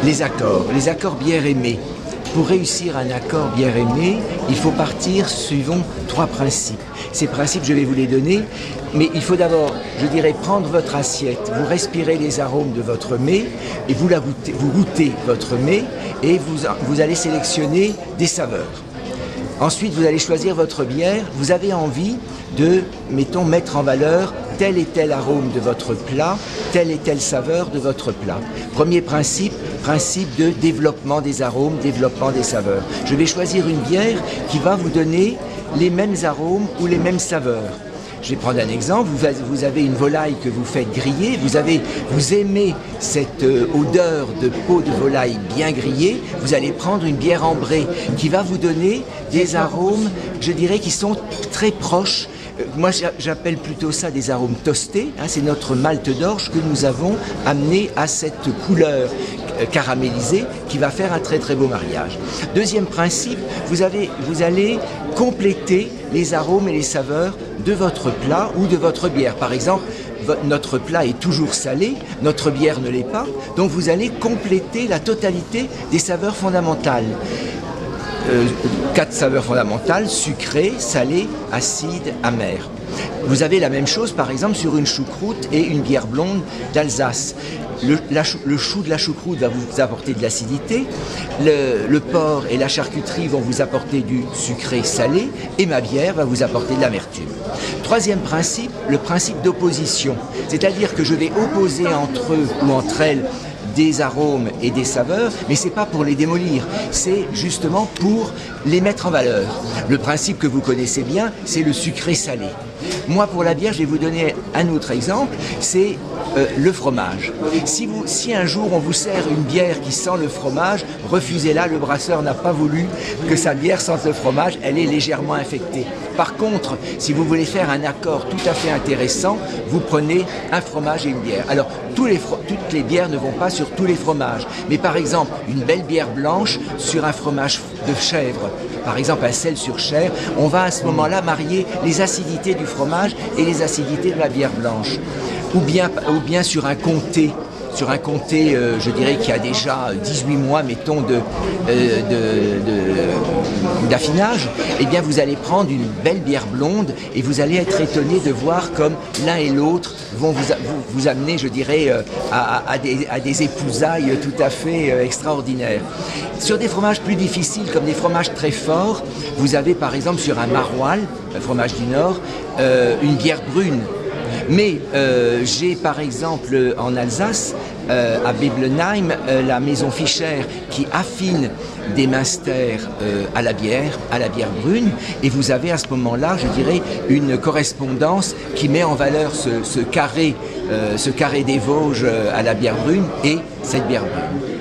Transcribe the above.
Les accords bière-aimée. Pour réussir un accord bière-aimée, il faut partir suivant 3 principes. Ces principes, je vais vous les donner, mais il faut d'abord, je dirais, prendre votre assiette, vous respirez les arômes de votre mets, et vous goûtez votre mets, et vous allez sélectionner des saveurs. Ensuite, vous allez choisir votre bière, vous avez envie de, mettons, mettre en valeur tel et tel arôme de votre plat, telle et telle saveur de votre plat. Premier principe, principe de développement des arômes, développement des saveurs. Je vais choisir une bière qui va vous donner les mêmes arômes ou les mêmes saveurs. Je vais prendre un exemple, vous avez une volaille que vous faites griller, vous aimez cette odeur de peau de volaille bien grillée, vous allez prendre une bière ambrée qui va vous donner des arômes, je dirais, qui sont très proches. Moi, j'appelle plutôt ça des arômes toastés. C'est notre malt d'orge que nous avons amené à cette couleur caramélisée qui va faire un très très beau mariage. Deuxième principe, vous allez compléter les arômes et les saveurs de votre plat ou de votre bière. Par exemple, notre plat est toujours salé, notre bière ne l'est pas, donc vous allez compléter la totalité des saveurs fondamentales. 4 saveurs fondamentales, sucré, salé, acide, amer. Vous avez la même chose par exemple sur une choucroute et une bière blonde d'Alsace. Le chou de la choucroute va vous apporter de l'acidité, le porc et la charcuterie vont vous apporter du sucré salé et ma bière va vous apporter de l'amertume. Troisième principe, le principe d'opposition. C'est-à-dire que je vais opposer entre eux ou entre elles des arômes et des saveurs, mais ce n'est pas pour les démolir, c'est justement pour les mettre en valeur. Le principe que vous connaissez bien, c'est le sucré-salé. Moi, pour la bière, je vais vous donner un autre exemple, c'est le fromage. Si un jour on vous sert une bière qui sent le fromage, refusez-la, le brasseur n'a pas voulu que sa bière sente le fromage, elle est légèrement infectée. Par contre, si vous voulez faire un accord tout à fait intéressant, vous prenez un fromage et une bière. Alors, toutes les bières ne vont pas sur tous les fromages, mais par exemple, une belle bière blanche sur un fromage de chèvre, par exemple un sel sur chèvre, on va à ce moment-là marier les acidités du fromage et les acidités de la bière blanche. Ou bien sur un comté, je dirais, qui a déjà 18 mois, mettons, d'affinage, eh bien vous allez prendre une belle bière blonde et vous allez être étonné de voir comme l'un et l'autre vont vous amener, je dirais, à des épousailles tout à fait extraordinaires. Sur des fromages plus difficiles, comme des fromages très forts, vous avez par exemple sur un maroilles, un fromage du Nord, une bière brune. Mais j'ai par exemple en Alsace, à Beblenheim, la maison Fischer qui affine des Münster à la bière brune, et vous avez à ce moment-là, je dirais, une correspondance qui met en valeur ce carré des Vosges à la bière brune et cette bière brune.